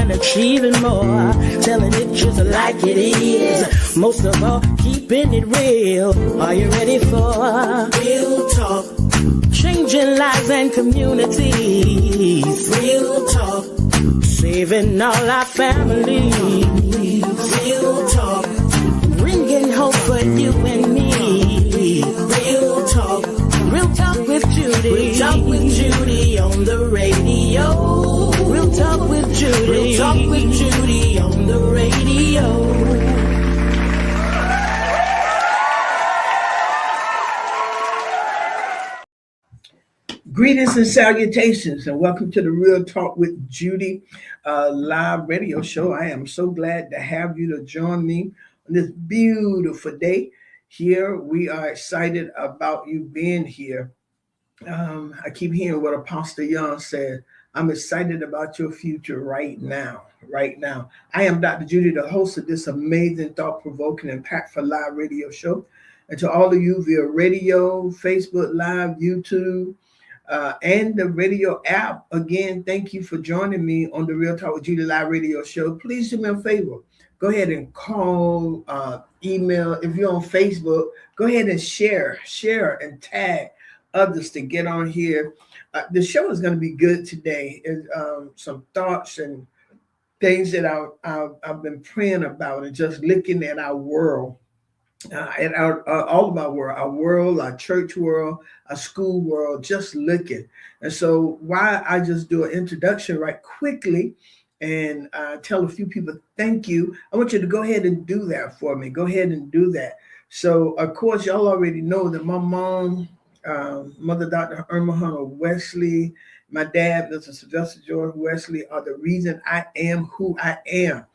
and achieving more. Telling it just like it is. Most of all, keeping it real. Are you ready for real talk? Changing lives and communities. Real talk. Saving all our families. Real talk. Bringing hope for you and me. Real talk. Real talk with Judy. Real talk with Judy on the radio. Real talk with Judy. Real talk with Judy on the radio. Greetings and salutations, and welcome to the Real Talk with Judy live radio show. I am so glad to have you to join me on this beautiful day. Here, we are excited about you being here. I keep hearing what Apostle Young said. I'm excited about your future right now. Right now. I am Dr. Judy, the host of this amazing, thought-provoking, impactful live radio show. And to all of you via radio, Facebook Live, YouTube, and the radio app, again, thank you for joining me on the Real Talk with Judy live radio show. Please do me a favor. Go ahead and call, email. If you're on Facebook, go ahead and share and tag others to get on here. The show is going to be good today. Some thoughts and things that I've been praying about and just looking at our world. And all of our world, our church world, our school world, just looking. And so why I just do an introduction right quickly and tell a few people thank you. I want you to go ahead and do that for me. Go ahead and do that. So, of course, y'all already know that my mom, Mother Dr. Irma Hunter Wesley, my dad, Mr. Sylvester George Wesley, are the reason I am who I am.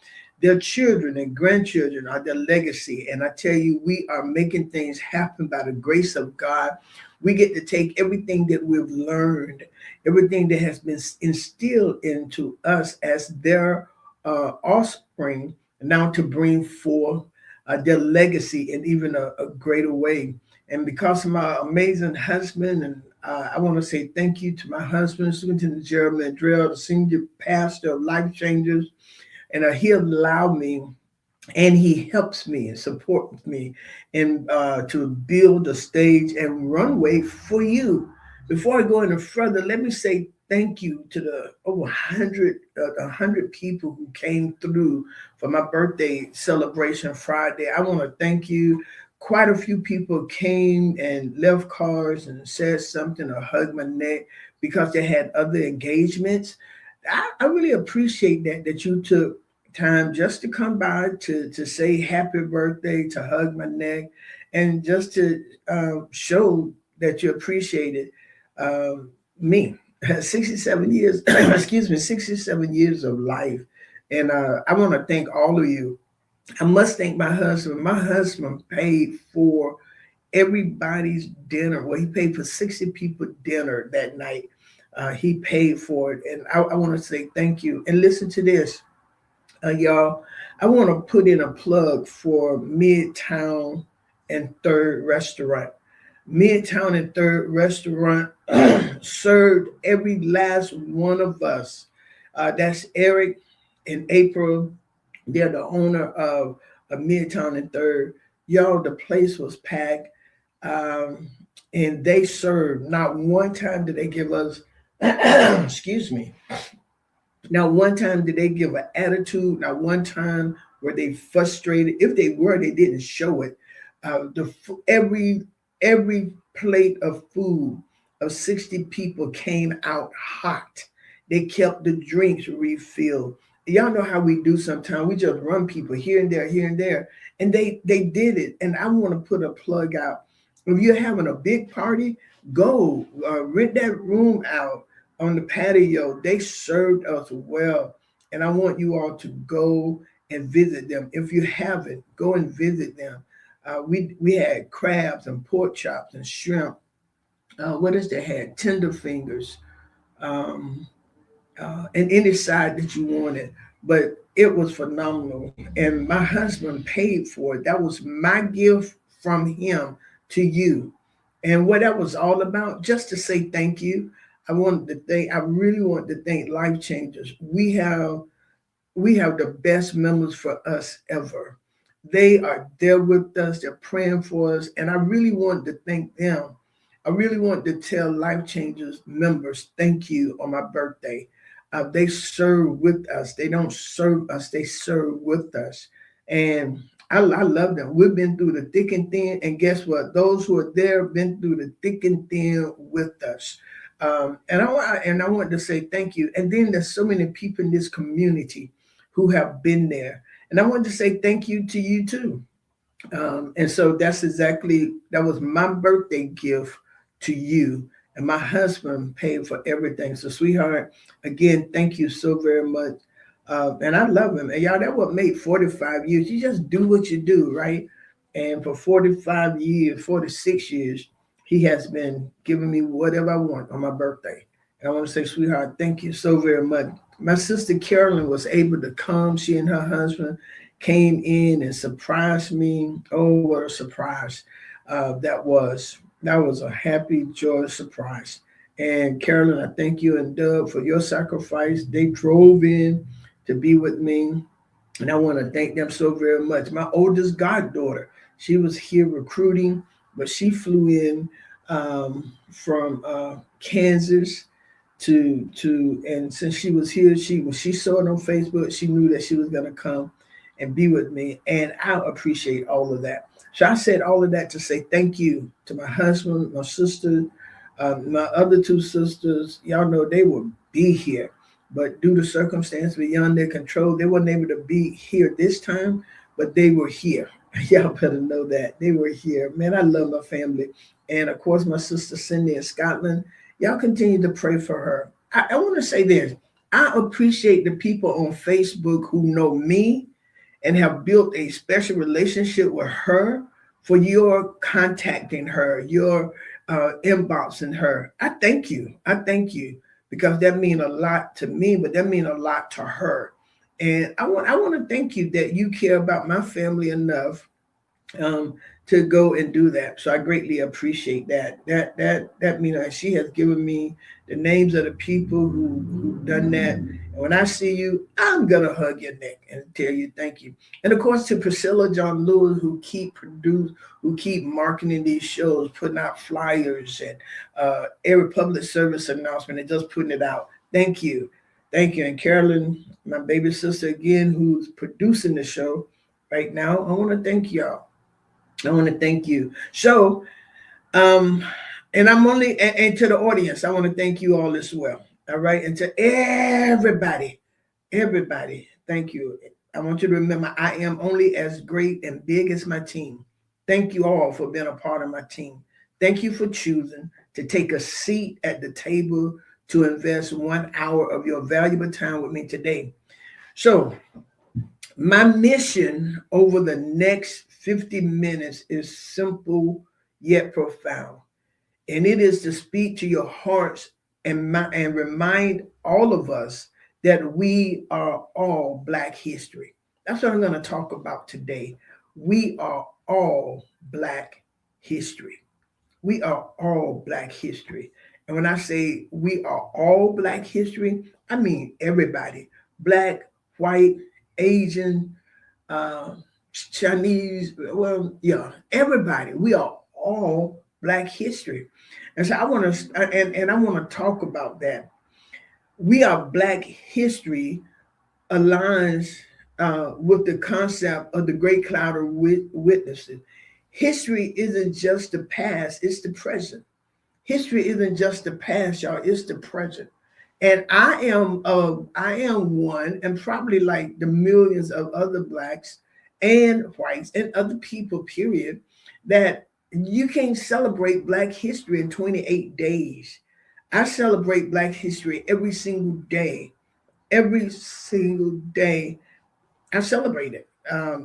Their children and grandchildren are their legacy. And I tell you, we are making things happen by the grace of God. We get to take everything that we've learned, everything that has been instilled into us as their offspring, now to bring forth their legacy in even a greater way. And because of my amazing husband, and I want to say thank you to my husband, Superintendent Jeremy Mandrell, the senior pastor of Life Changers. And he allowed me, and he helps me and supports me and to build a stage and runway for you. Before I go any further, let me say thank you to the over 100 people who came through for my birthday celebration Friday. I want to thank you. Quite a few people came and left cards and said something or hugged my neck because they had other engagements. I really appreciate that you took time just to come by to say happy birthday, to hug my neck, and just to show that you appreciated me. 67 years, 67 years of life. And I want to thank all of you. I must thank my husband. My husband paid for everybody's dinner. Well, he paid for 60 people dinner that night. He paid for it. And I want to say thank you. And listen to this, y'all. I want to put in a plug for Midtown and Third Restaurant. Midtown and Third Restaurant served every last one of us. That's Eric and April. They're the owner of Midtown and Third. Y'all, the place was packed. And they served. Not one time did they give us excuse me. Now, one time did they give an attitude? Not one time were they frustrated. If they were, they didn't show it. Every plate of food of 60 people came out hot. They kept the drinks refilled. Y'all know how we do sometimes. We just run people here and there, and they did it. And I want to put a plug out. If you're having a big party, go rent that room out on the patio. They served us well. And I want you all to go and visit them. If you haven't, go and visit them. We had crabs and pork chops and shrimp. What else they had? Tender fingers. And any side that you wanted. But it was phenomenal. And my husband paid for it. That was my gift from him to you. And what that was all about, just to say thank you. I really want to thank Life Changers. We have we have the best members for us ever. They are there with us, they're praying for us, and I really want to thank them. I really want to tell Life Changers members thank you on my birthday. They serve with us. They don't serve us, they serve with us. And I love them. We've been through the thick and thin, and guess what? Those who are there have been through the thick and thin with us. And I want to say thank you. And then there's so many people in this community who have been there, and I want to say thank you to you too. And so that was my birthday gift to you. And my husband paid for everything. So, sweetheart, again, thank you so very much. And I love him. And y'all, that what made 45 years. You just do what you do, right? And for 45 years, 46 years, he has been giving me whatever I want on my birthday. And I want to say, sweetheart, thank you so very much. My sister Carolyn was able to come. She and her husband came in and surprised me. Oh, what a surprise that was. That was a happy, joyous surprise. And Carolyn, I thank you and Doug for your sacrifice. They drove in to be with me, and I want to thank them so very much. My oldest goddaughter, she was here recruiting, but she flew in from Kansas and since she was here, when she saw it on Facebook, she knew that she was going to come and be with me, and I appreciate all of that. So I said all of that to say thank you to my husband, my sister, my other two sisters. Y'all know they would be here, but due to circumstance beyond their control, they weren't able to be here this time, but they were here. Y'all better know that they were here. Man, I love my family, and of course my sister Cindy in Scotland. Y'all continue to pray for her. I want to say this. I appreciate the people on Facebook who know me and have built a special relationship with her, for your contacting her, your inboxing her. I thank you. I thank you, because that means a lot to me, but that means a lot to her. And I want to thank you that you care about my family enough um, to go and do that. So I greatly appreciate that. That means she has given me the names of the people who done that. And when I see you, I'm gonna hug your neck and tell you thank you. And of course to Priscilla John Lewis, who keep marketing these shows, putting out flyers and every public service announcement and just putting it out. Thank you. Thank you. And Carolyn, my baby sister again, who's producing the show right now, I want to thank y'all. I want to thank you. So, um, and and to the audience, I want to thank you all as well. All right. And to everybody, thank you. I want you to remember I am only as great and big as my team. Thank you all for being a part of my team. Thank you for choosing to take a seat at the table to invest 1 hour of your valuable time with me today. So, my mission over the next 50 minutes is simple yet profound, and it is to speak to your hearts and remind all of us that we are all Black history. That's what I'm going to talk about today. We are all Black history. We are all Black history. And when I say we are all Black history, I mean everybody: Black, white, Asian, uh, Chinese. Well, yeah, everybody. We are all Black history. And so I want to, and I want to talk about that. We are Black history aligns with the concept of the great cloud of witnesses. History isn't just the past, it's the present. History isn't just the past, y'all, it's the present. And I am one, and probably like the millions of other blacks and whites and other people, period, that you can't celebrate Black history in 28 days. I celebrate Black history every single day. Every single day I celebrate it. I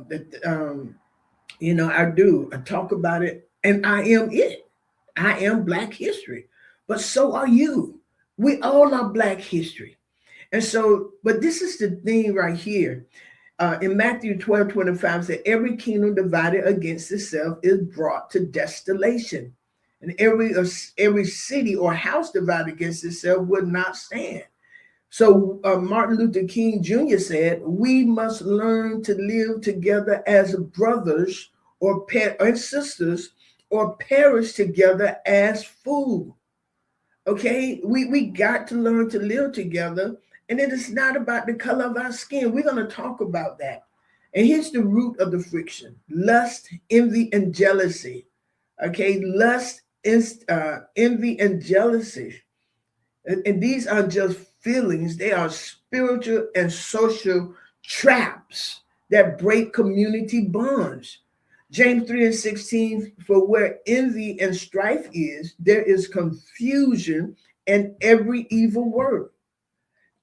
do. I talk about it, and I am it. I am Black history, but so are you. We all are Black history. And so, but this is the thing right here. In Matthew 12:25 said, every kingdom divided against itself is brought to desolation. And every city or house divided against itself would not stand. So Martin Luther King Jr. said, we must learn to live together as brothers or sisters, or perish together as fools. Okay, we got to learn to live together, and it is not about the color of our skin. We're going to talk about that. And here's the root of the friction: lust, envy, and jealousy. Okay, lust, envy, and jealousy. And these are just feelings, they are spiritual and social traps that break community bonds. James 3 and 16, for where envy and strife is, there is confusion and every evil word.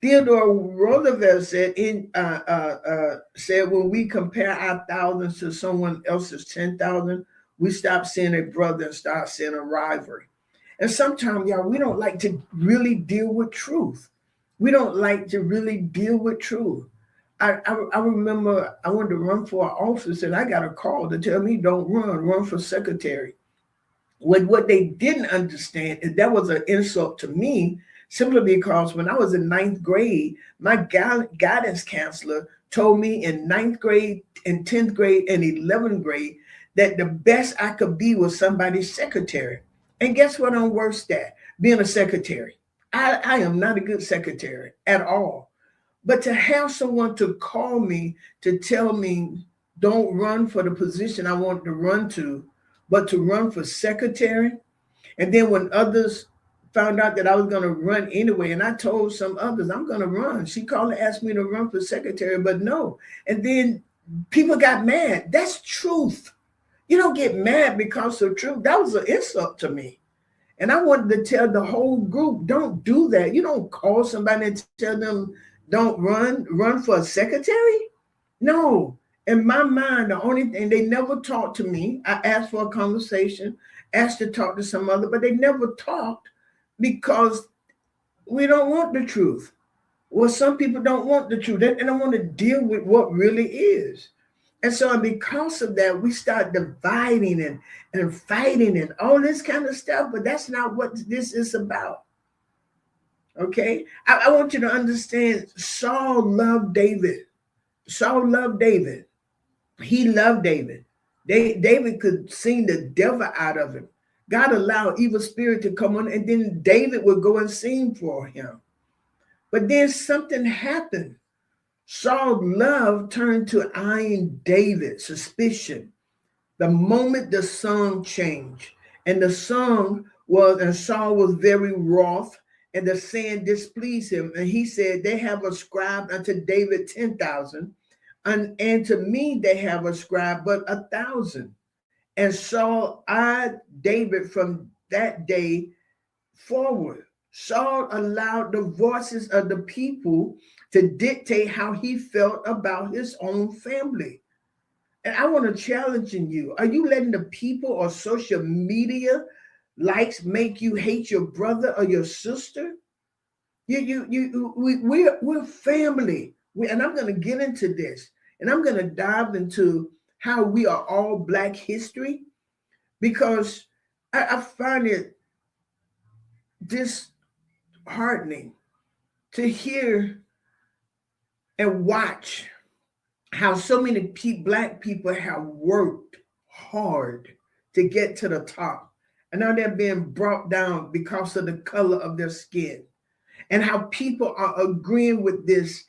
Theodore Roosevelt said, when we compare our thousands to someone else's 10,000, we stop seeing a brother and start seeing a rivalry. And sometimes, y'all, we don't like to really deal with truth. We don't like to really deal with truth. I remember I wanted to run for an office, and I got a call to tell me, don't run for secretary. What they didn't understand is that was an insult to me, simply because when I was in ninth grade, my guidance counselor told me in ninth grade, in 10th grade, and 11th grade that the best I could be was somebody's secretary. And guess what I'm worst at? Being a secretary. I am not a good secretary at all. But to have someone to call me to tell me, don't run for the position I want to run to, but to run for secretary. And then when others found out that I was going to run anyway, and I told some others, I'm going to run. She called and asked me to run for secretary, but no. And then people got mad. That's truth. You don't get mad because of truth. That was an insult to me. And I wanted to tell the whole group, don't do that. You don't call somebody and tell them, don't run for a secretary. No. In my mind, the only thing, they never talked to me. I asked for a conversation, asked to talk to some other, but they never talked because we don't want the truth. Well, some people don't want the truth. They don't want to deal with what really is. And so because of that, we start dividing and fighting and all this kind of stuff, but that's not what this is about. Okay? I want you to understand, Saul loved David. Saul loved David. He loved David. David could sing the devil out of him. God allowed evil spirit to come on, and then David would go and sing for him. But then something happened. Saul's love turned to eyeing David, suspicion. The moment the song changed, and Saul was very wroth, and the saying displeased him. And he said, they have ascribed unto David 10,000, and to me they have ascribed but 1,000. And Saul eyed David from that day forward. Saul allowed the voices of the people to dictate how he felt about his own family. And I want to challenge you. Are you letting the people or social media likes make you hate your brother or your sister? We're family. And I'm going to get into this. And I'm going to dive into how we are all Black history, because I find it disheartening to hear and watch how so many Black people have worked hard to get to the top. And now they're being brought down because of the color of their skin. And how people are agreeing with this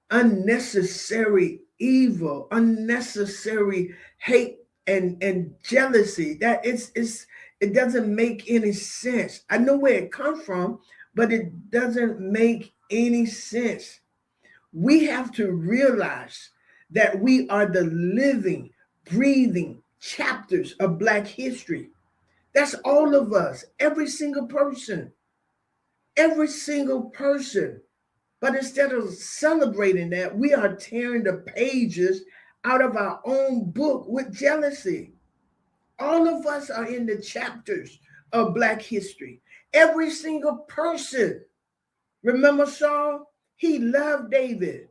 unnecessary evil, unnecessary hate and jealousy. That it doesn't make any sense. I know where it comes from, but it doesn't make any sense. We have to realize that we are the living, breathing chapters of Black history. That's all of us, every single person. Every single person. But instead of celebrating that, we are tearing the pages out of our own book with jealousy. All of us are in the chapters of Black history. Every single person. Remember Saul? He loved David.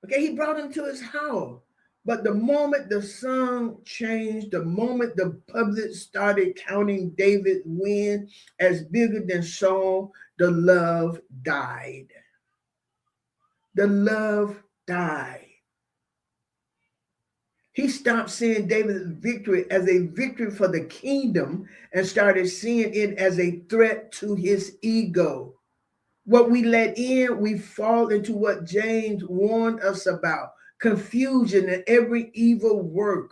Okay, he brought him to his house. But the moment the song changed, the moment the public started counting David's win as bigger than Saul, the love died. the love died. He stopped seeing David's victory as a victory for the kingdom and started seeing it as a threat to his ego. What we let in, we fall into what James warned us about: confusion and every evil work.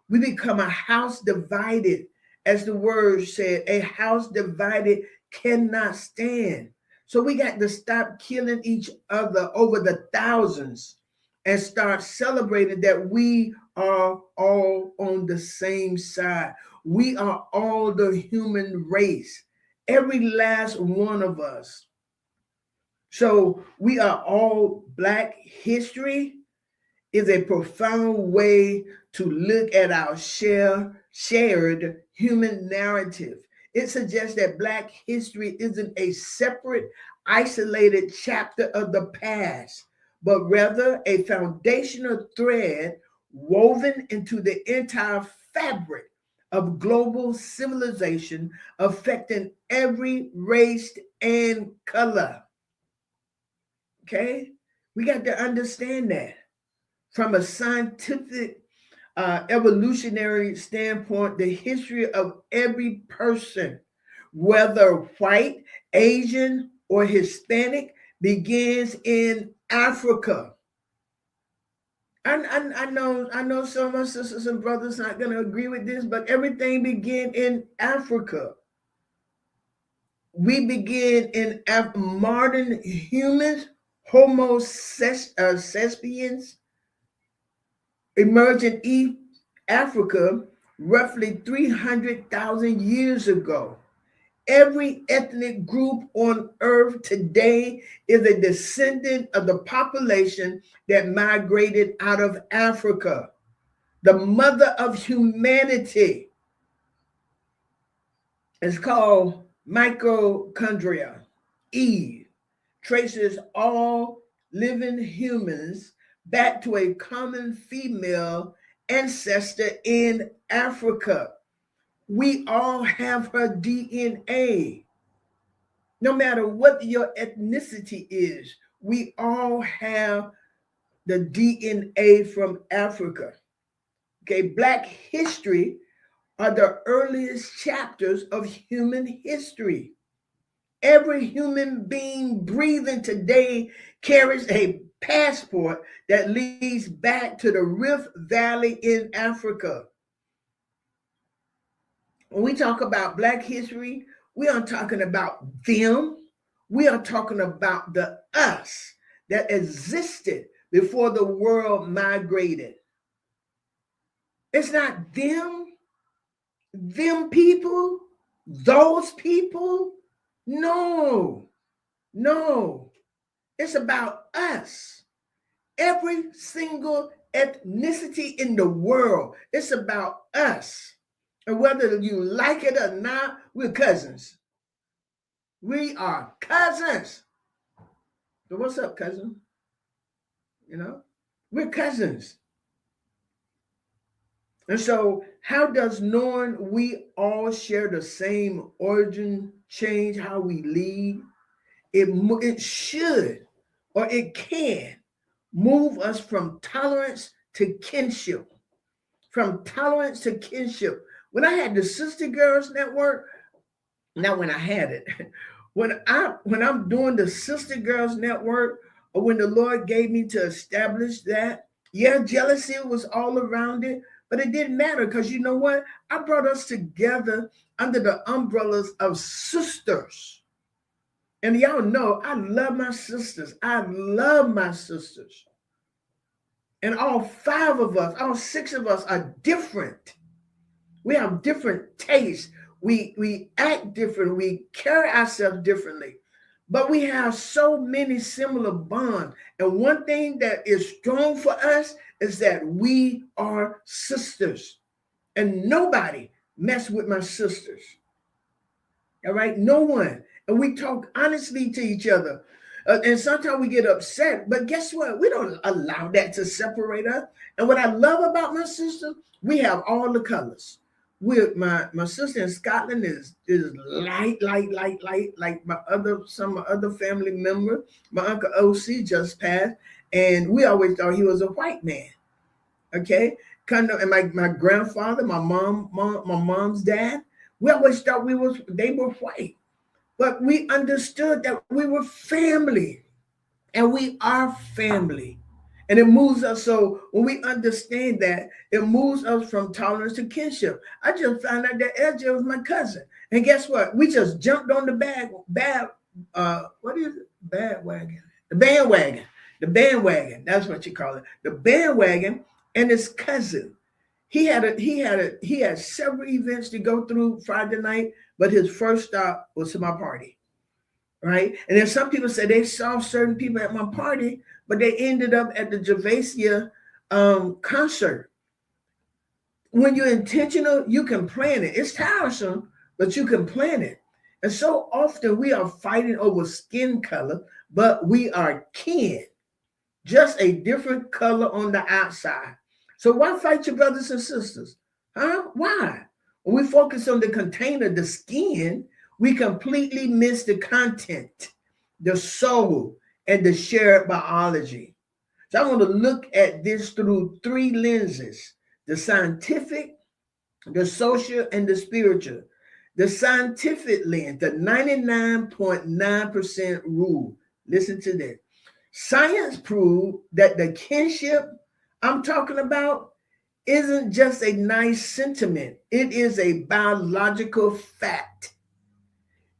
We become a house divided. As the word said, a house divided cannot stand. So we got to stop killing each other over the thousands and start celebrating that we are all on the same side. We are all the human race, every last one of us. So we are all Black history is a profound way to look at our shared human narrative. It suggests that Black history isn't a separate, isolated chapter of the past, but rather a foundational thread woven into the entire fabric of global civilization, affecting every race and color. Okay? We got to understand that. From a scientific evolutionary standpoint, the history of every person, whether white, Asian, or Hispanic, begins in Africa. I know some of my sisters and brothers not going to agree with this, but everything began in Africa. We begin in modern humans, Homo sapiens, emerged in East Africa roughly 300,000 years ago. Every ethnic group on earth today is a descendant of the population that migrated out of Africa. The mother of humanity is called mitochondria. Eve traces all living humans back to a common female ancestor in Africa. We all have her DNA. No matter what your ethnicity is, we all have the DNA from Africa. Okay, Black history are the earliest chapters of human history. Every human being breathing today carries a passport that leads back to the Rift Valley in Africa. When we talk about Black history, we aren't talking about them. We are talking about the us that existed before the world migrated. It's not them people, those people. No, no. It's about us. Every single ethnicity in the world. It's about us. And whether you like it or not, we're cousins. We are cousins. So what's up, cousin? You know, we're cousins. And so, how does knowing we all share the same origin change how we lead? It should, or it can, move us from tolerance to kinship. From tolerance to kinship. When I had the Sister Girls Network, not when I had it, when I'm doing the Sister Girls Network, or when the Lord gave me to establish that, yeah, jealousy was all around it, but it didn't matter because you know what? I brought us together under the umbrellas of sisters. And y'all know I love my sisters. I love my sisters. And all five of us, all six of us are different. We have different tastes. We act different. We carry ourselves differently. But we have so many similar bonds. And one thing that is strong for us is that we are sisters. And nobody mess with my sisters. All right? No one. And we talk honestly to each other. And sometimes we get upset. But guess what? We don't allow that to separate us. And what I love about my sister, we have all the colors. My sister in Scotland is light, like my other family member. My uncle OC just passed, And we always thought he was a white man. Okay, kind of, and my grandfather, my mom's dad, we always thought they were white, but we understood that we were family, and we are family. And it moves us. So when we understand that, it moves us from tolerance to kinship. I just found out that LJ was my cousin. And guess what? We just jumped on the what is it? Bandwagon. The bandwagon. The bandwagon. That's what you call it. The bandwagon and his cousin. He had several events to go through Friday night, but his first stop was to my party. Right? And then some people said they saw certain people at my party, but they ended up at the Javasia concert. When you're intentional, you can plan it. It's tiresome, but you can plan it. And so often we are fighting over skin color, but we are kin, just a different color on the outside. So why fight your brothers and sisters? Huh? Why? When we focus on the container, the skin, we completely miss the content, the soul, and the shared biology. So I want to look at this through three lenses: the scientific, the social, and the spiritual. The scientific lens, the 99.9% rule. Listen to this. Science proved that the kinship I'm talking about isn't just a nice sentiment, it is a biological fact.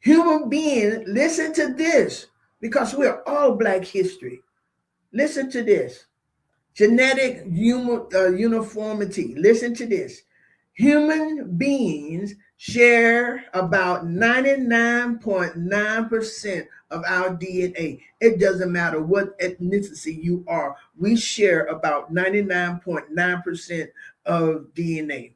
Human beings, listen to this, because we're all Black history. Listen to this. Genetic uniformity. Listen to this. Human beings share about 99.9% of our DNA. It doesn't matter what ethnicity you are. We share about 99.9% of DNA.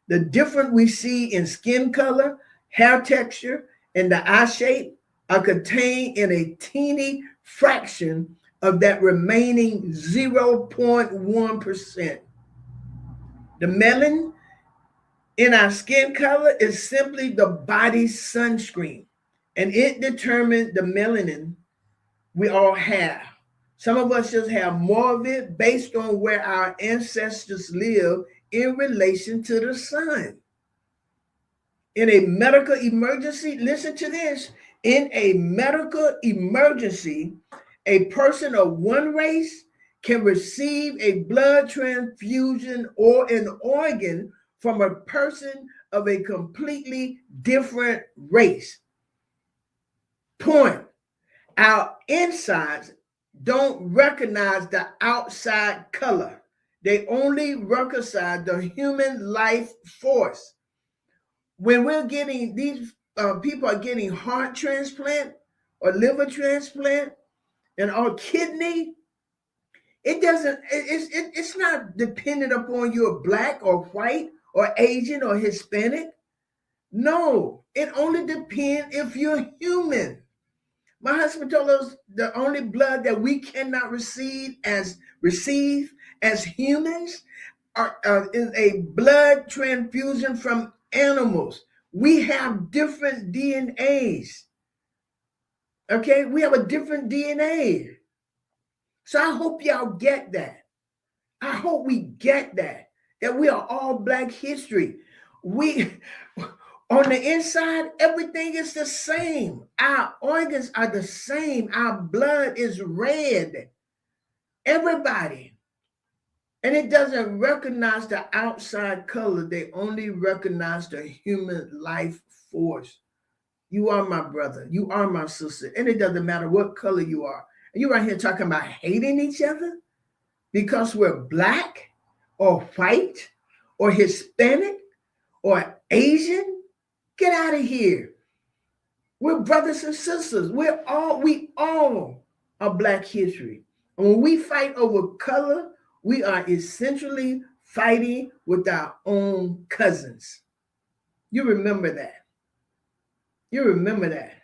The difference we see in skin color, hair texture, and the eye shape are contained in a teeny fraction of that remaining 0.1%. The melanin in our skin color is simply the body's sunscreen, and it determines the melanin we all have. Some of us just have more of it based on where our ancestors live in relation to the sun. In a medical emergency, listen to this. In a medical emergency, a person of one race can receive a blood transfusion or an organ from a person of a completely different race. Point. Our insides don't recognize the outside color. They only recognize the human life force. When we're getting these people are getting heart transplant or liver transplant and or kidney, it's not dependent upon you're Black or white or Asian or Hispanic. No, it only depends if you're human. My husband told us the only blood that we cannot receive as humans is a blood transfusion from animals. We have different DNAs. Okay, we have a different DNA. So I hope y'all get that. I hope we get that we are all Black history. We on the inside, everything is the same. Our organs are the same. Our blood is red. Everybody. And it doesn't recognize the outside color. They only recognize the human life force. You are my brother. You are my sister. And it doesn't matter what color you are. And you're right here talking about hating each other because we're Black or white or Hispanic or Asian. Get out of here. We're brothers and sisters. We all are Black history. And when we fight over color, we are essentially fighting with our own cousins. You remember that. You remember that.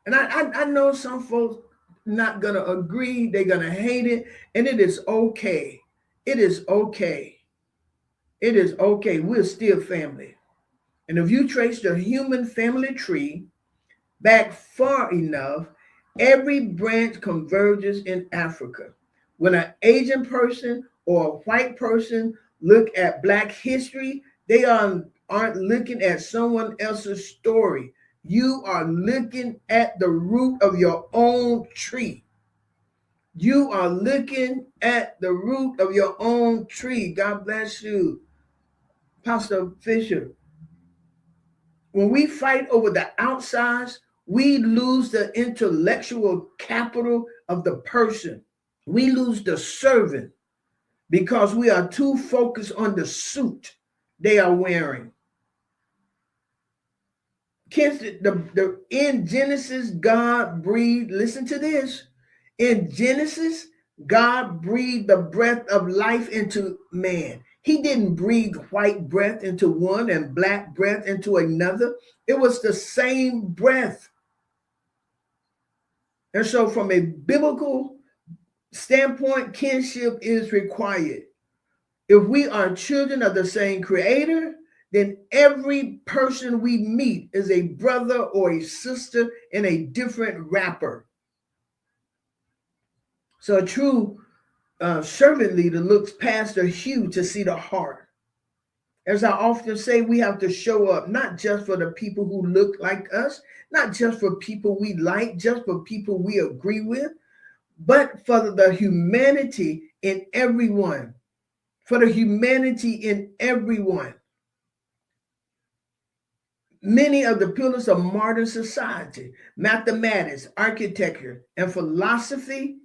And I know some folks not going to agree. They're going to hate it. And it is okay. It is okay. It is okay. We're still family. And if you trace the human family tree back far enough, every branch converges in Africa. When an Asian person or a white person look at Black history, they aren't looking at someone else's story. You are looking at the root of your own tree. You are looking at the root of your own tree. God bless you, Pastor Fisher. When we fight over the outsides, we lose the intellectual capital of the person. We lose the servant because we are too focused on the suit they are wearing. Kids, in Genesis, God breathed, listen to this. In Genesis, God breathed the breath of life into man. He didn't breathe white breath into one and black breath into another. It was the same breath. And so, from a biblical standpoint, kinship is required. If we are children of the same creator, then every person we meet is a brother or a sister in a different wrapper. So a true servant leader looks past the hue to see the heart. As I often say, we have to show up not just for the people who look like us, not just for people we like, just for people we agree with, but for the humanity in everyone. For the humanity in everyone. Many of the pillars of modern society, mathematics, architecture, and philosophy,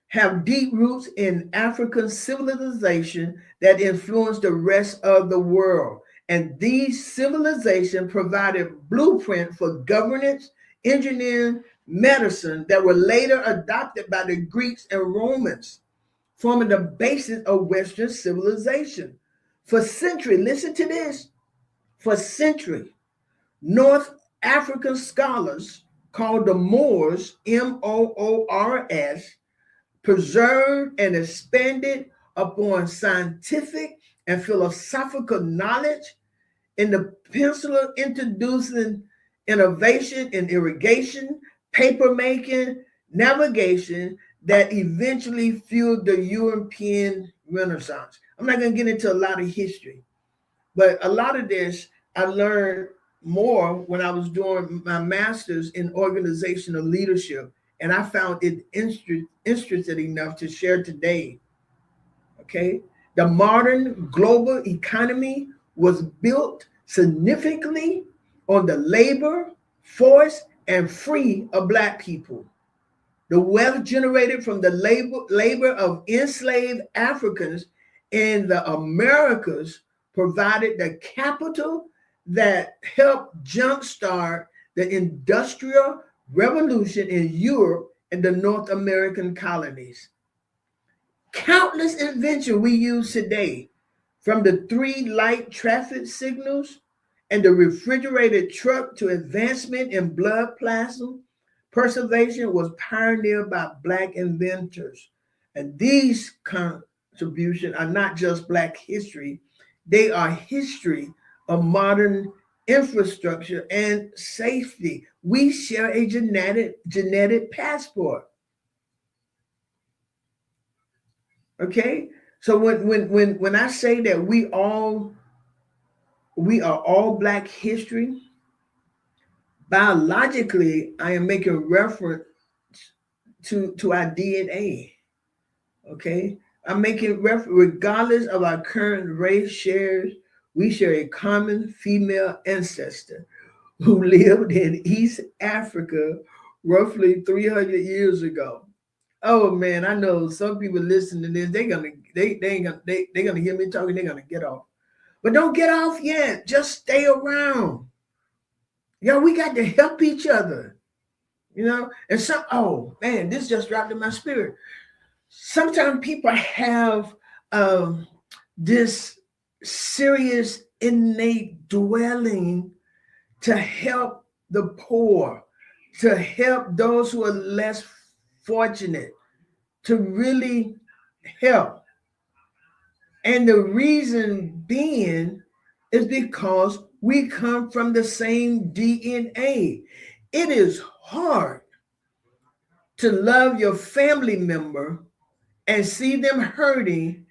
have deep roots in African civilization that influenced the rest of the world. And these civilizations provided blueprint for governance, engineering, medicine that were later adopted by the Greeks and Romans, forming the basis of Western civilization. For centuries, listen to this, for centuries, North African scholars called the Moors, Moors, preserved and expanded upon scientific and philosophical knowledge in the peninsula, introducing innovation in irrigation, paper making, navigation that eventually fueled the European Renaissance. I'm not going to get into a lot of history, but a lot of this I learned more when I was doing my master's in organizational leadership, and I found it interested enough to share today. Okay, the modern global economy was built significantly on the labor, force, and free of Black people. The wealth generated from the labor of enslaved Africans in the Americas provided the capital that helped jumpstart the Industrial Revolution in Europe and the North American colonies. Countless inventions we use today, from the three light traffic signals and the refrigerated truck to advancement in blood plasma, preservation was pioneered by Black inventors. And these contributions are not just Black history, they are history of modern infrastructure and safety. We share a genetic passport. Okay? So when I say that we are all Black history, biologically, I am making reference to our DNA. Okay, I'm making reference, regardless of our current race we share a common female ancestor who lived in East Africa roughly 300 years ago. Oh man, I know some people listening to this, they're gonna hear me talking, they're gonna get off. But don't get off yet. Just stay around. Yeah, we got to help each other. And oh man, this just dropped in my spirit. Sometimes people have this serious innate dwelling to help the poor, to help those who are less fortunate, to really help. And the reason being is because we come from the same DNA. It is hard to love your family member and see them hurting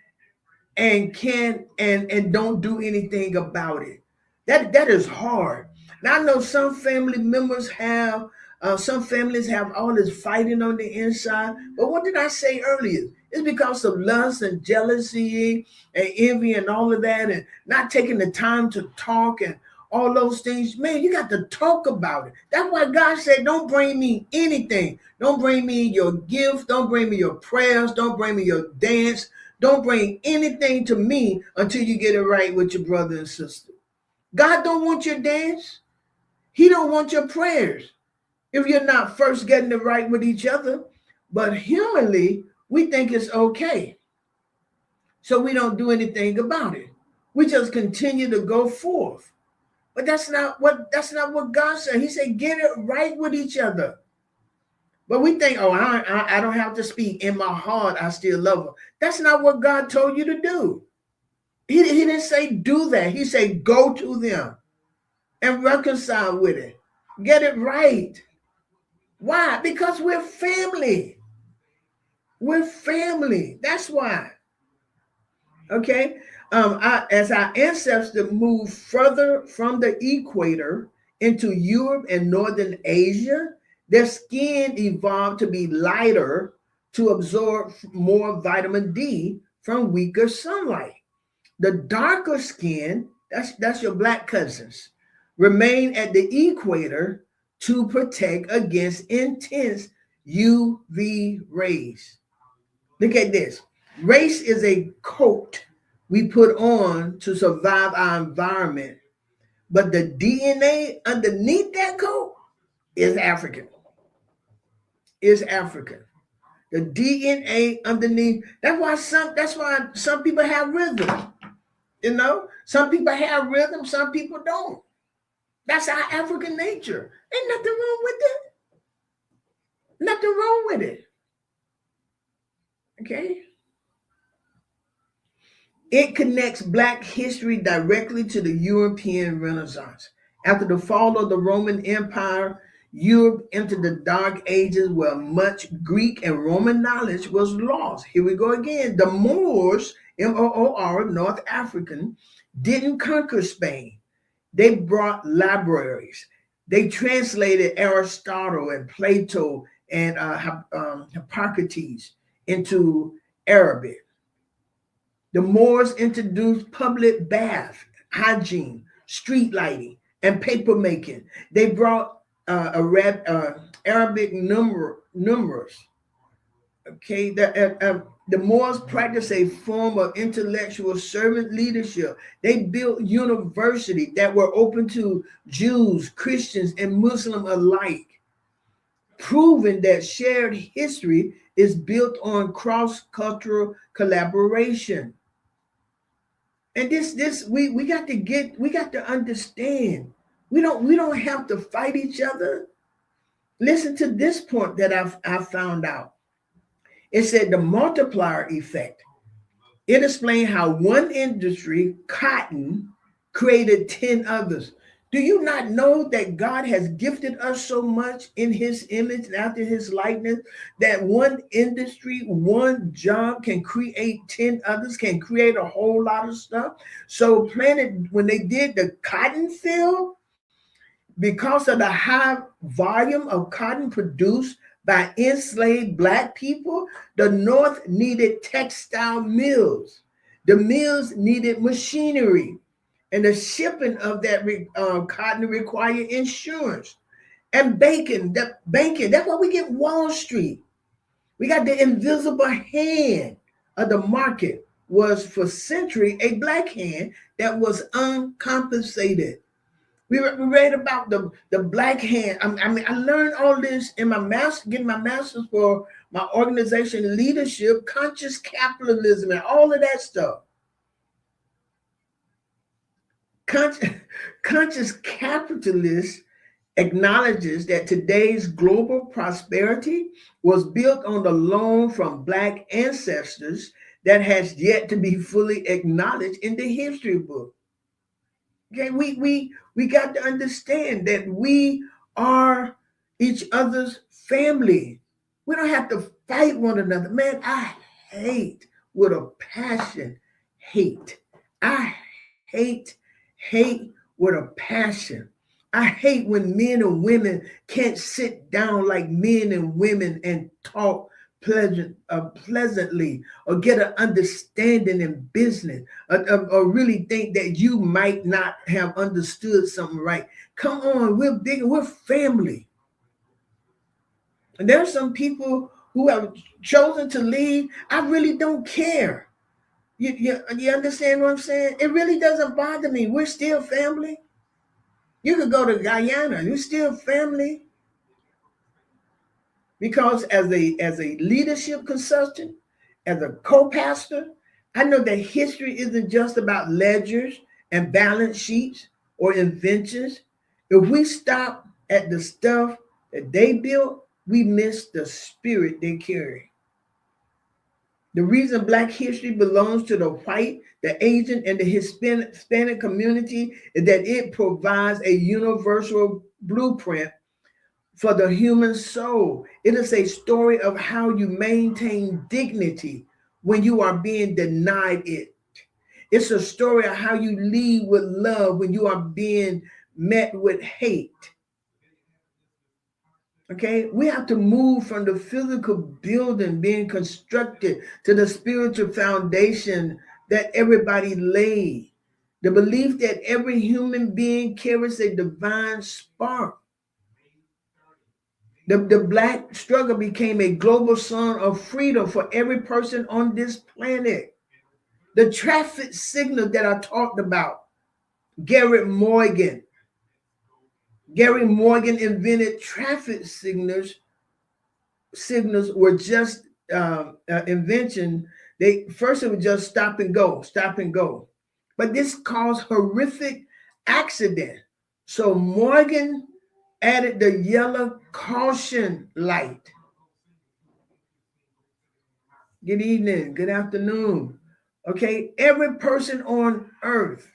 and can and don't do anything about it. That is hard. Now I know some families have all this fighting on the inside. But what did I say earlier? It's because of lust and jealousy and envy and all of that, and not taking the time to talk and all those things. Man, you got to talk about it. That's why God said, don't bring me anything. Don't bring me your gifts. Don't bring me your prayers. Don't bring me your dance. Don't bring anything to me until you get it right with your brother and sister. God don't want your dance. He don't want your prayers if you're not first getting it right with each other. But humanly, we think it's okay. So we don't do anything about it. We just continue to go forth. But that's not what God said. He said, get it right with each other. But we think, oh, I don't have to speak. In my heart, I still love her. That's not what God told you to do. He didn't say do that. He said go to them and reconcile with it. Get it right. Why? Because we're family. We're family. That's why. Okay. As our ancestors moved further from the equator into Europe and Northern Asia, their skin evolved to be lighter to absorb more vitamin D from weaker sunlight. The darker skin, that's your black cousins, remain at the equator to protect against intense UV rays. Look at this. Race is a coat we put on to survive our environment, but the DNA underneath that coat is African. Is African. The DNA underneath. That's why some people have rhythm. Some people have rhythm, some people don't. That's our African nature. Ain't nothing wrong with it. Nothing wrong with it. Okay? It connects Black history directly to the European Renaissance. After the fall of the Roman Empire, Europe entered the Dark Ages where much Greek and Roman knowledge was lost. Here we go again. The Moors, Moor, North African, didn't conquer Spain. They brought libraries. They translated Aristotle and Plato and Hippocrates into Arabic. The Moors introduced public bath, hygiene, street lighting, and paper making. They brought Arabic numerals. Okay, the Moors practiced a form of intellectual servant leadership. They built universities that were open to Jews, Christians, and Muslims alike, proving that shared history is built on cross-cultural collaboration. And this we got to understand. We don't have to fight each other. Listen to this point that I found out. It said the multiplier effect. It explained how one industry, cotton, created 10 others. Do you not know that God has gifted us so much in his image and after his likeness that one industry, one job can create 10 others, can create a whole lot of stuff? So when they did the cotton field, because of the high volume of cotton produced by enslaved Black people, the North needed textile mills. The mills needed machinery. And the shipping of that cotton required insurance. And banking, that's why we get Wall Street. We got the invisible hand of the market was for centuries a Black hand that was uncompensated. We read about the Black hand. I learned all this in getting my master's for my organization leadership, conscious capitalism, and all of that stuff. Conscious capitalist acknowledges that today's global prosperity was built on the loan from Black ancestors that has yet to be fully acknowledged in the history book. Okay, we got to understand that we are each other's family. We don't have to fight one another. Man, I hate with a passion. Hate. I hate with a passion. I hate when men and women can't sit down like men and women and talk pleasantly, or get an understanding in business, or really think that you might not have understood something right. Come on, we're big, we're family. And there are some people who have chosen to leave. I really don't care. You understand what I'm saying? It really doesn't bother me. We're still family. You could go to Guyana, you're still family. Because as a leadership consultant, as a co-pastor, I know that history isn't just about ledgers and balance sheets or inventions. If we stop at the stuff that they built, we miss the spirit they carry. The reason Black history belongs to the white, the Asian, and the Hispanic community is that it provides a universal blueprint for the human soul. It is a story of how you maintain dignity when you are being denied it. It's a story of how you lead with love when you are being met with hate. Okay, we have to move from the physical building being constructed to the spiritual foundation that everybody laid. The belief that every human being carries a divine spark. The Black struggle became a global song of freedom for every person on this planet. The traffic signal that I talked about, Garrett Morgan. Gary Morgan invented traffic signals. Signals were just invention. They first it was just stop and go, stop and go, but this caused horrific accident. So Morgan added the yellow caution light. Good evening, good afternoon. Okay, every person on earth,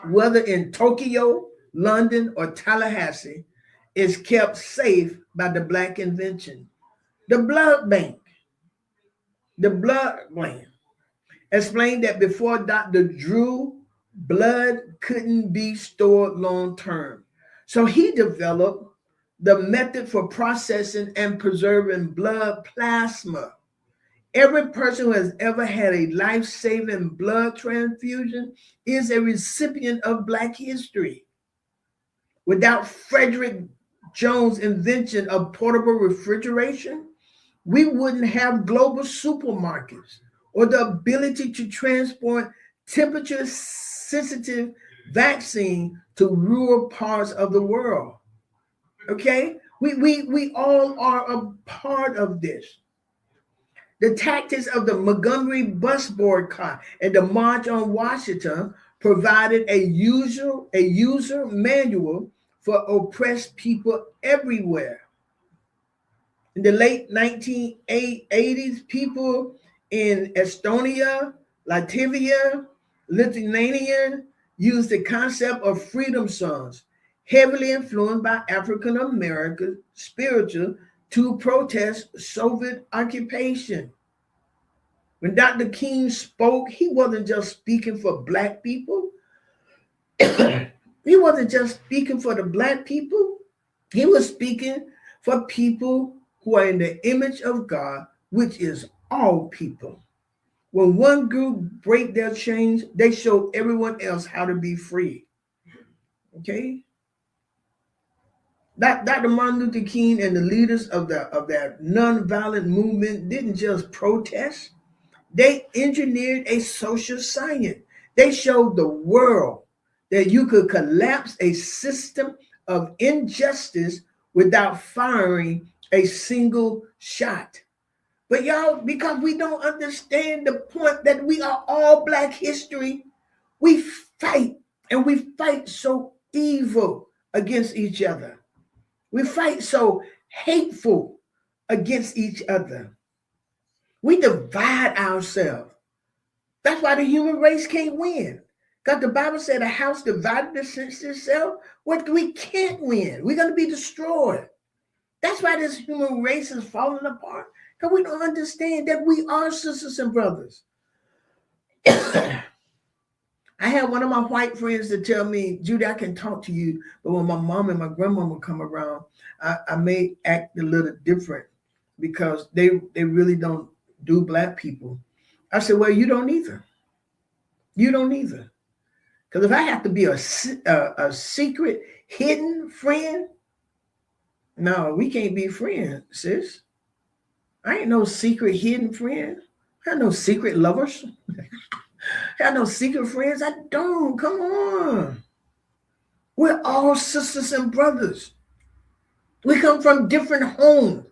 whether in Tokyo, London, or Tallahassee, is kept safe by the Black invention. The blood bank, the blood bank explained that before Dr. Drew, blood couldn't be stored long term. So he developed the method for processing and preserving blood plasma. Every person who has ever had a life-saving blood transfusion is a recipient of Black history. Without Frederick Jones' invention of portable refrigeration, we wouldn't have global supermarkets or the ability to transport temperature-sensitive vaccine to rural parts of the world. Okay? We all are a part of this. The tactics of the Montgomery bus boycott and the March on Washington provided a user manual for oppressed people everywhere. In the late 1980s, people in Estonia, Latvia, Lithuania used the concept of freedom songs, heavily influenced by African American spiritual, to protest Soviet occupation. When Dr. King spoke, he wasn't just speaking for Black people. He wasn't just speaking for the Black people. He was speaking for people who are in the image of God, which is all people. When one group break their chains, they show everyone else how to be free. Okay? Dr. Martin Luther King and the leaders of that nonviolent movement didn't just protest. They engineered a social science. They showed the world that you could collapse a system of injustice without firing a single shot. But y'all, because we don't understand the point that we are all Black history, we fight, and we fight so evil against each other. We fight so hateful against each other. We divide ourselves. That's why the human race can't win. Because the Bible said a house divided against itself, what we can't win. We're going to be destroyed. That's why this human race is falling apart. Because we don't understand that we are sisters and brothers. I had one of my white friends to tell me, Judy, I can talk to you, but when my mom and my grandmama come around, I may act a little different because they really don't do black people. I said, well, you don't either. You don't either. Because if I have to be a secret, hidden friend, no, we can't be friends, sis. I ain't no secret, hidden friend. I have no secret lovers. I have no secret friends. I don't. Come on. We're all sisters and brothers. We come from different homes.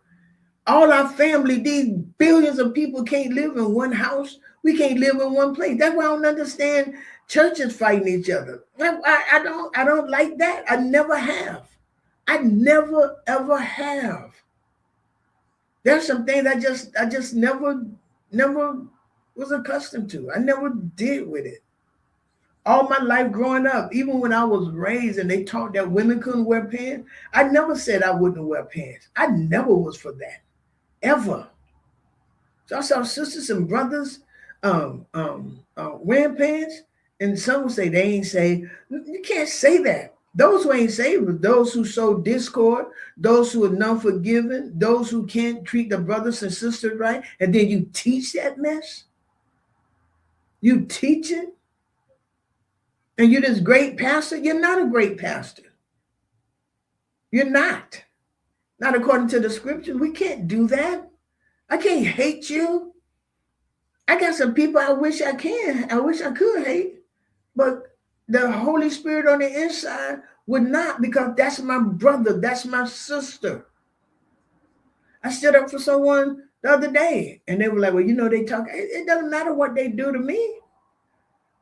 All our family, these billions of people can't live in one house. We can't live in one place. That's why I don't understand churches fighting each other. I don't like that. I never have. I never ever have. There's some things I just never was accustomed to. I never did with it. All my life growing up, even when I was raised and they taught that women couldn't wear pants, I never said I wouldn't wear pants. I never was for that, ever. So I saw sisters and brothers wearing pants, and some would say they ain't saved. You can't say that. Those who ain't saved are those who sow discord, those who are unforgiving, those who can't treat their brothers and sisters right, and then you teach that mess. You teach it, and you're this great pastor. You're not a great pastor. You're not. Not according to the scriptures. We can't do that. I can't hate you. I got some people I wish I could hate, but the Holy Spirit on the inside would not, because that's my brother, that's my sister. I stood up for someone the other day and they were like, well, you know, they talk, it doesn't matter what they do to me.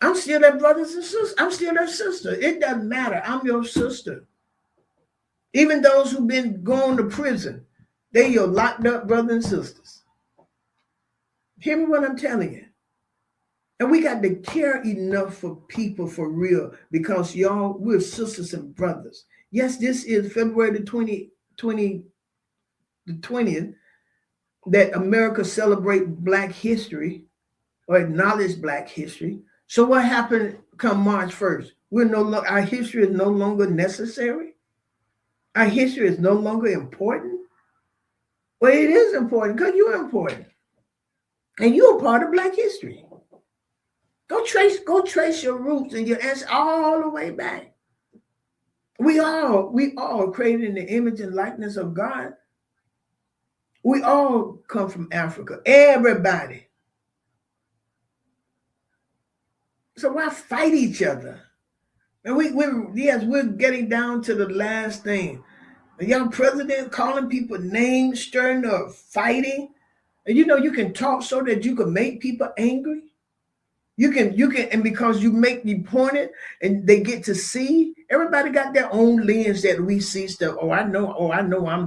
I'm still their brothers and sisters. I'm still their sister. It doesn't matter. I'm your sister. Even those who've been going to prison, they're your locked up brothers and sisters. Hear me what I'm telling you. And we got to care enough for people for real, because y'all, we're sisters and brothers. Yes, this is February the 20th, that America celebrate Black history or acknowledge Black history. So what happened come March 1st? Our history is no longer necessary. Our history is no longer important. Well, it is important because you're important. And you're a part of Black history. Go trace your roots and your ancestors all the way back. We all created in the image and likeness of God. We all come from Africa. Everybody. So why fight each other? And we're getting down to the last thing. A young president calling people names, stirring up, fighting. And you know you can talk so that you can make people angry. You can, and because you make me point it and they get to see, everybody got their own lens that we see stuff. I know I'm the one.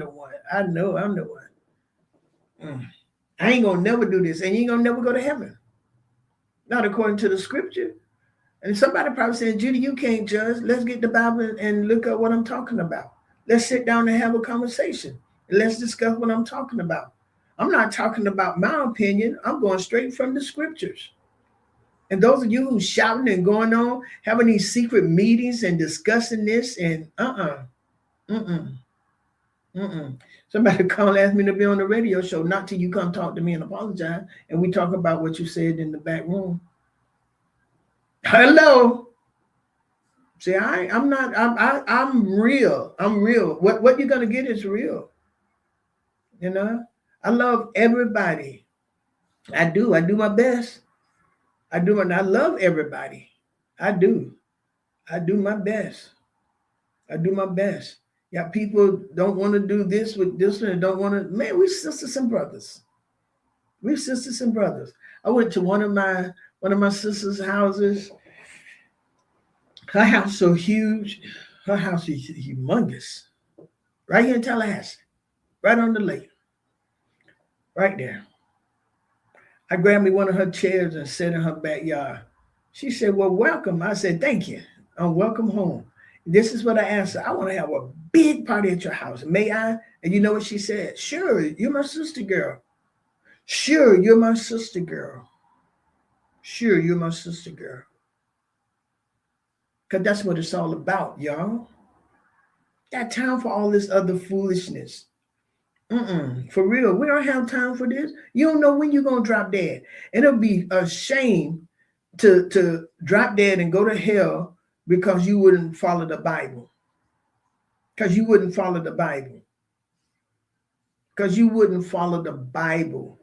I know I'm the one. I ain't gonna never do this, and you ain't gonna never go to heaven. Not according to the scripture. And somebody probably said, Judy, you can't judge. Let's get the Bible and look at what I'm talking about. Let's sit down and have a conversation. And let's discuss what I'm talking about. I'm not talking about my opinion. I'm going straight from the scriptures. And those of you who's shouting and going on, having these secret meetings and discussing this and Somebody called, asked me to be on the radio show. Not till you come talk to me and apologize. And we talk about what you said in the back room. Hello. See, I'm real. I'm real. What you're gonna get is real. You know, I love everybody. I do my best. I love everybody. I do my best. I do my best. Yeah, people don't want to do this with this one and don't want to. Man, we sisters and brothers. We sisters and brothers. I went to one of my sister's houses. Her house so huge. Her house is humongous. Right here in Tallahassee. Right on the lake. Right there. I grabbed me one of her chairs and sat in her backyard. She said, well, welcome. I said, thank you. I'm welcome home. This is what I asked her. I want to have a big party at your house. May I? And you know what she said? Sure, you're my sister girl. Sure, you're my sister girl. Sure, you're my sister girl. Because that's what it's all about, y'all. Got time for all this other foolishness. For real, we don't have time for this. You don't know when you're gonna drop dead, and it'll be a shame to drop dead and go to hell because you wouldn't follow the Bible. Because you wouldn't follow the Bible. Because you wouldn't follow the Bible.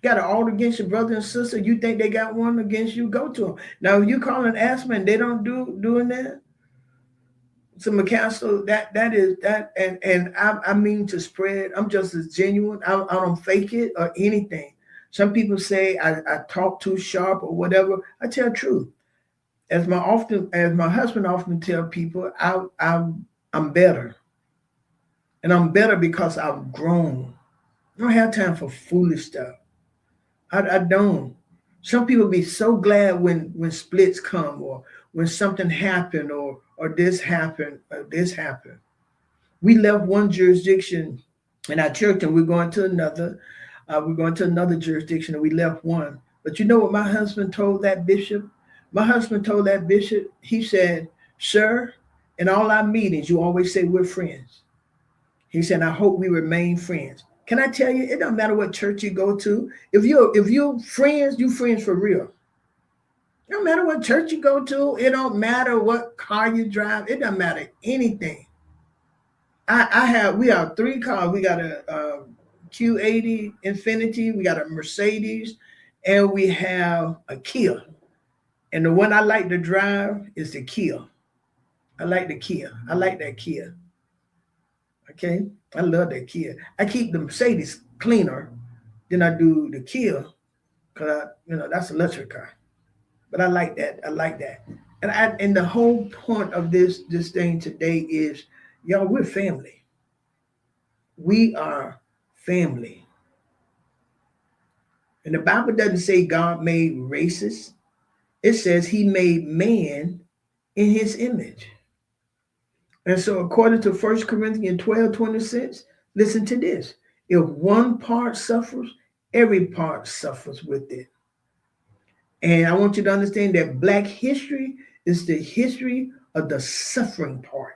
Got an alt against your brother and sister? You think they got one against you? Go to them. Now, if you call an asthma and they don't doing that, so McCaskill, that is that, and I mean to spread. I'm just as genuine. I don't fake it or anything. Some people say I talk too sharp or whatever. I tell the truth. As my husband often tell people, I'm better, and I'm better because I've grown. I don't have time for foolish stuff. I don't. Some people be so glad when splits come or when something happened or this happened or this happened. We left one jurisdiction in our church and we're going to another. We're going to another jurisdiction and we left one. But you know what my husband told that bishop? My husband told that bishop, he said, "Sir, in all our meetings, you always say we're friends." He said, "I hope we remain friends." Can I tell you, it doesn't matter what church you go to. If you're friends, you friends for real. It don't matter what church you go to. It don't matter what car you drive. It doesn't matter anything. We have three cars. We got a Q80 Infinity. We got a Mercedes, and we have a Kia. And the one I like to drive is the Kia. I like the Kia. I like that Kia. Okay, I love that Kia. I keep the Mercedes cleaner than I do the Kia because that's an electric car. But I like that. I like that. And the whole point of this thing today is, y'all, we're family. We are family. And the Bible doesn't say God made races. It says He made man in His image. And so according to 1 Corinthians 12:26, listen to this. If one part suffers, every part suffers with it. And I want you to understand that Black history is the history of the suffering part.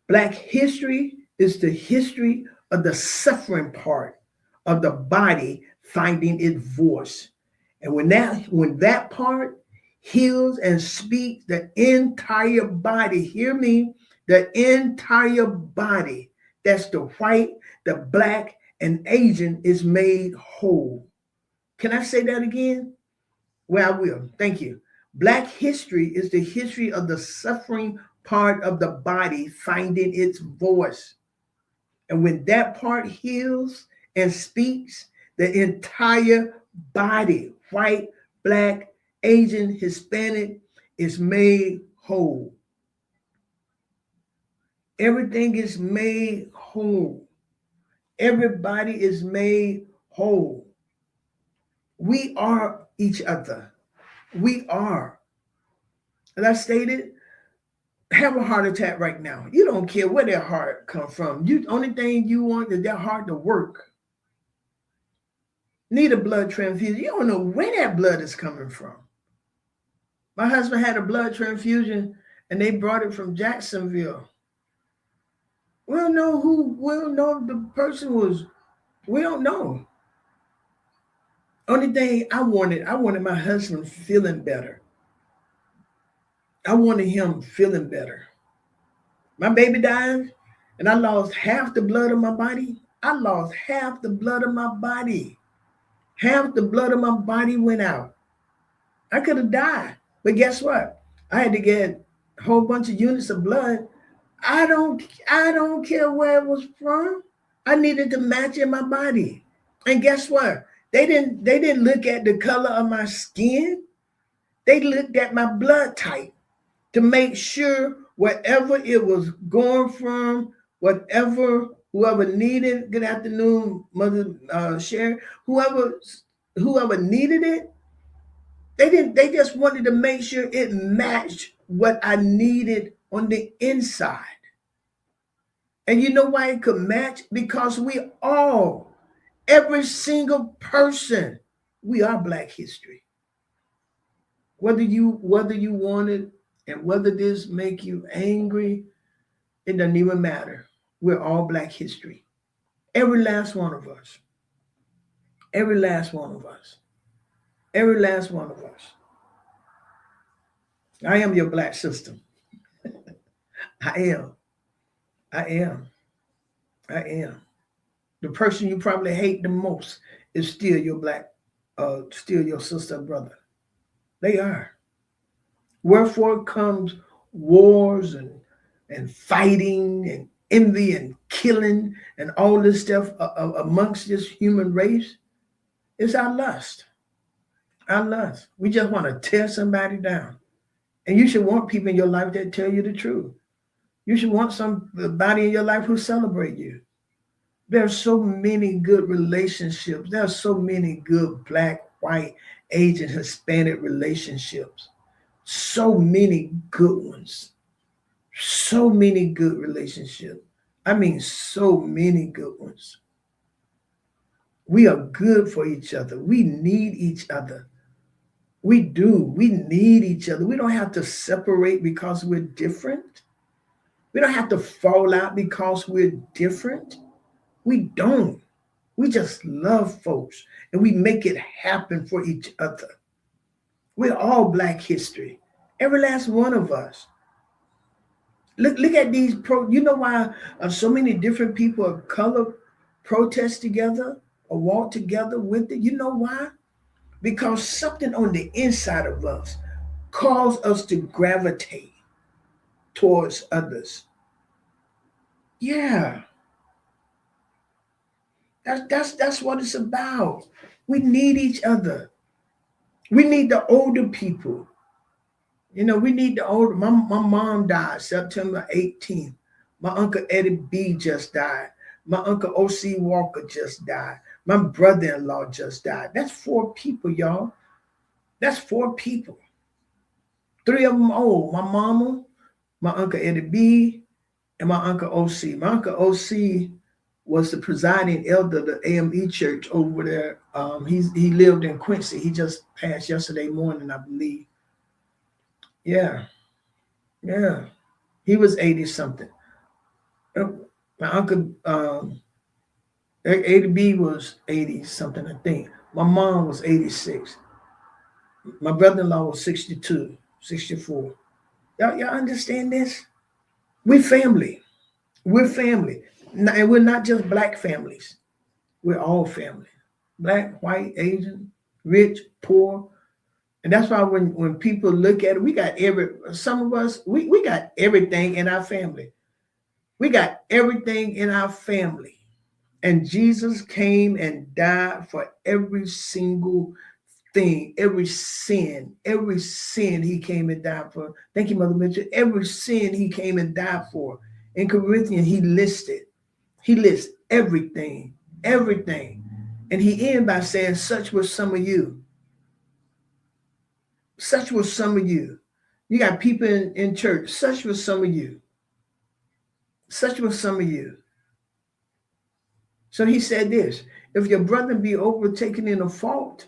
Black history is the history of the suffering part of the body finding its voice. And when that part heals and speaks, the entire body, hear me, the entire body, that's the white, the Black, and Asian, is made whole. Can I say that again? Well, I will. Thank you. Black history is the history of the suffering part of the body finding its voice. And when that part heals and speaks, the entire body, white, Black, Asian, Hispanic, is made whole. Everything is made whole. Everybody is made whole. We are each other. We are. As I stated, have a heart attack right now. You don't care where their heart come from. You only thing you want is their heart to work. Need a blood transfusion. You don't know where that blood is coming from. My husband had a blood transfusion and they brought it from Jacksonville. We don't know who, we don't know if the person was, we don't know. Only thing I wanted my husband feeling better. I wanted him feeling better. My baby died and I lost half the blood of my body. I lost half the blood of my body. Half the blood of my body went out. I could have died. But guess what? I had to get a whole bunch of units of blood. I don't care where it was from. I needed to match in my body. And guess what? They didn't look at the color of my skin. They looked at my blood type to make sure wherever it was going from, whoever needed, good afternoon, Mother Sharon, whoever needed it, they just wanted to make sure it matched what I needed on the inside. And you know why it could match? Because we all Every single person. We are Black history. Whether you want it and whether this make you angry, it doesn't even matter. We're all Black history. Every last one of us. Every last one of us. Every last one of us. I am your Black sister. I am. I am. I am. The person you probably hate the most is still your still your sister or brother. They are. Wherefore comes wars and fighting and envy and killing and all this stuff amongst this human race. It's our lust. Our lust. We just want to tear somebody down. And you should want people in your life that tell you the truth. You should want somebody in your life who celebrate you. There's so many good relationships. There's so many good Black, white, Asian, Hispanic relationships. So many good ones. So many good relationships. I mean, so many good ones. We are good for each other. We need each other. We do. We need each other. We don't have to separate because we're different. We don't have to fall out because we're different. We don't. We just love folks and we make it happen for each other. We're all Black history. Every last one of us. Look at these you know why so many different people of color protest together or walk together with it? You know why? Because something on the inside of us calls us to gravitate towards others. Yeah, that's what it's about. We need each other. We need the older people. You know, we need the older. My mom died September 18th. My Uncle Eddie B just died. My Uncle O.C. Walker just died. My brother-in-law just died. That's 4 people, y'all. That's 4 people. 3 of them old. My mama, my Uncle Eddie B, and my Uncle O.C. My Uncle O.C. was the presiding elder of the AME church over there. He lived in Quincy. He just passed yesterday morning, I believe. Yeah. Yeah. He was 80 something. My uncle ADB was 80 something, I think. My mom was 86. My brother-in-law was 62, 64. Y'all understand this? We're family. We're family. And we're not just Black families. We're all family. Black, white, Asian, rich, poor. And that's why when people look at it, we got some of us, we got everything in our family. We got everything in our family. And Jesus came and died for every single thing, every sin he came and died for. Thank you, Mother Mitchell. Every sin he came and died for. In Corinthians, he lists everything. And he ended by saying, such were some of you. Such were some of you. You got people in church. Such were some of you. Such were some of you. So he said this, if your brother be overtaken in a fault,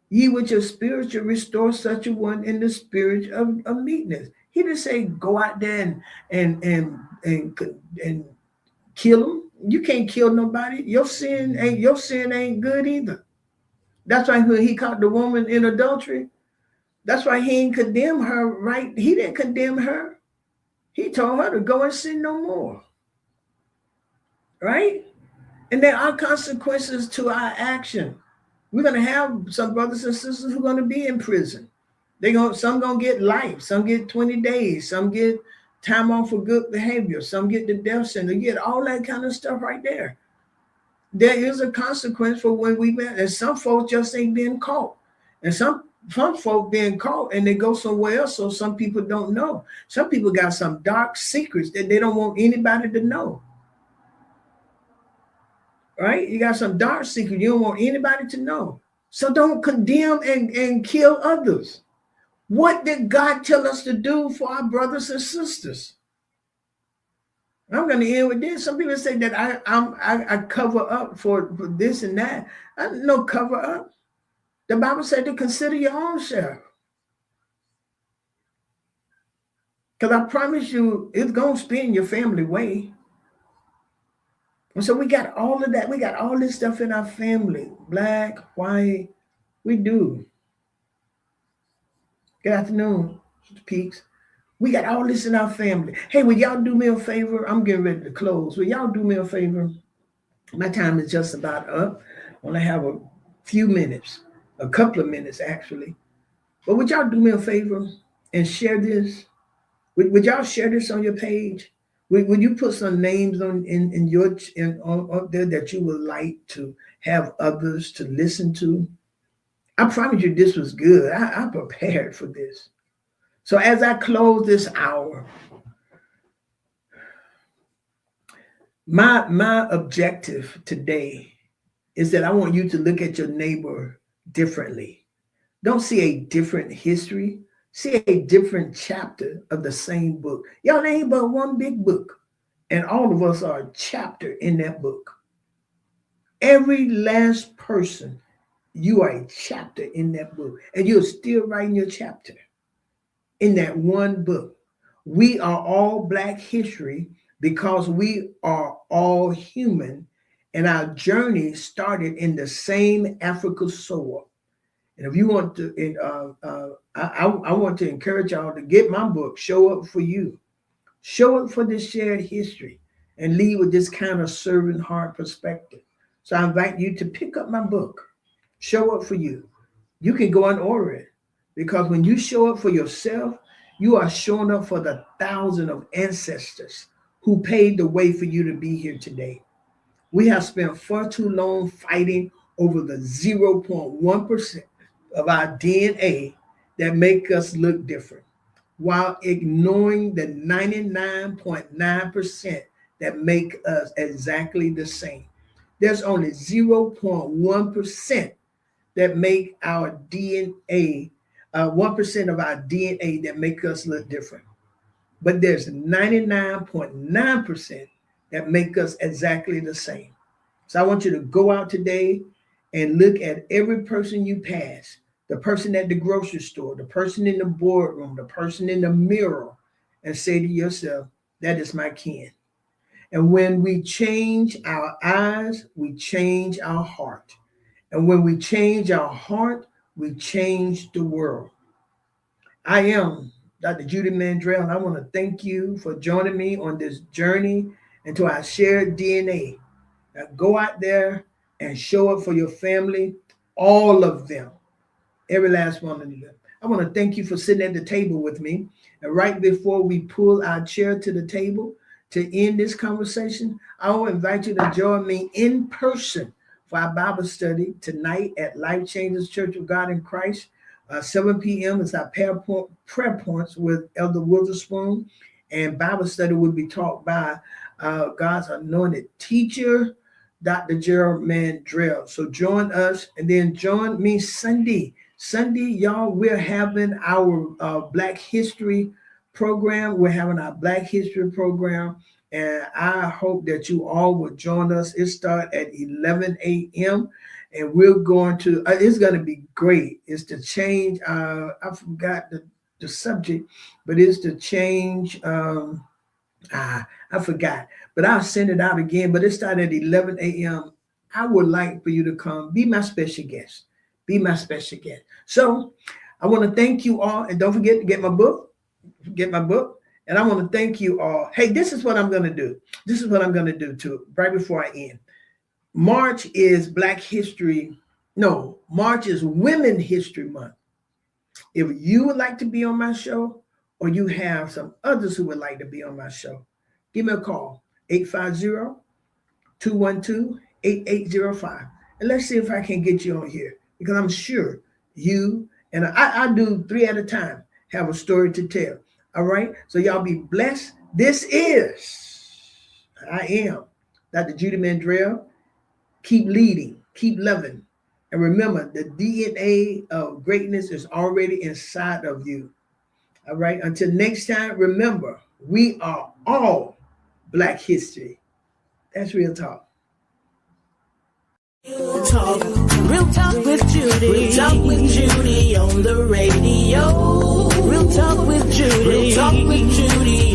ye with your spirit should restore such a one in the spirit of meekness. He didn't say go out there and kill him. You can't kill nobody. Your sin ain't good either. That's why when he caught the woman in adultery, that's why he didn't condemn her, right? He didn't condemn her. He told her to go and sin no more. Right? And there are consequences to our action. We're going to have some brothers and sisters who are going to be in prison. Some going to get life. Some get 20 days. Some get time off for good behavior. Some get the death sentence. You get all that kind of stuff right there. There is a consequence for when we met. And some folks just ain't being caught. And some folk being caught and they go somewhere else, so some people don't know. Some people got some dark secrets that they don't want anybody to know. Right? You got some dark secret you don't want anybody to know. So don't condemn and kill others. What did God tell us to do for our brothers and sisters? I'm going to end with this. Some people say that I cover up for this and that. I no cover up. The Bible said to consider your own self. Because I promise you, it's going to spin your family way. And so we got all of that. We got all this stuff in our family. Black, white, we do. Good afternoon, Mr. Peaks. We got all this in our family. Hey, will y'all do me a favor? I'm getting ready to close. Will y'all do me a favor? My time is just about up. I want to have a few minutes, a couple of minutes actually. But would y'all do me a favor and share this? Would y'all share this on your page? Would you put some names in your on there that you would like to have others to listen to? I promise you this was good. I prepared for this. So as I close this hour, my objective today is that I want you to look at your neighbor differently. Don't see a different history. See a different chapter of the same book. Y'all ain't but one big book, and all of us are a chapter in that book. Every last person, you are a chapter in that book, and you're still writing your chapter in that one book. We are all Black history because we are all human, and our journey started in the same African soil. And if you want to, I want to encourage y'all to get my book, Show Up for You. Show up for this shared history and lead with this kind of servant heart perspective. So I invite you to pick up my book, Show Up for You. You can go and order it because when you show up for yourself, you are showing up for the thousand of ancestors who paved the way for you to be here today. We have spent far too long fighting over the 0.1% of our DNA that make us look different, while ignoring the 99.9% that make us exactly the same. There's only 0.1% that make our DNA, 1% of our DNA that make us look different. But there's 99.9% that make us exactly the same. So I want you to go out today and look at every person you pass, the person at the grocery store, the person in the boardroom, the person in the mirror, and say to yourself, that is my kin. And when we change our eyes, we change our heart. And when we change our heart, we change the world. I am Dr. Judy Mandrell, and I want to thank you for joining me on this journey into our shared DNA. Now go out there and show up for your family, all of them, every last one of them. I want to thank you for sitting at the table with me. And right before we pull our chair to the table to end this conversation, I will invite you to join me in person for our Bible study tonight at Life Changers Church of God in Christ. 7 p.m. is our prayer points with Elder Witherspoon, and Bible study will be taught by God's anointed teacher, Dr. Gerald Mandrell. So join us, and then join me Sunday. Sunday, y'all, we're having our Black History program. We're having our Black History program, and I hope that you all will join us. It starts at 11 a.m., and we're going to, it's going to be great. It's to change, I forgot the subject, but it's to change, I forgot, but I'll send it out again. But it started at 11 a.m. I would like for you to come. Be my special guest. Be my special guest. So I want to thank you all. And don't forget to get my book. Get my book. And I want to thank you all. Hey, this is what I'm going to do. This is what I'm going to do too, right before I end. March is Black History. No, March is Women History Month. If you would like to be on my show, or you have some others who would like to be on my show, give me a call, 850-212-8805. And let's see if I can get you on here, because I'm sure you, and I do 3 at a time, have a story to tell. All right? So y'all be blessed. This is, I am Dr. Judy Mandrell. Keep leading, keep loving. And remember, the DNA of greatness is already inside of you. All right. Until next time, remember, we are all Black history. That's real talk. Real talk with Judy. Real talk with Judy on the radio. Real talk with Judy. Real talk with Judy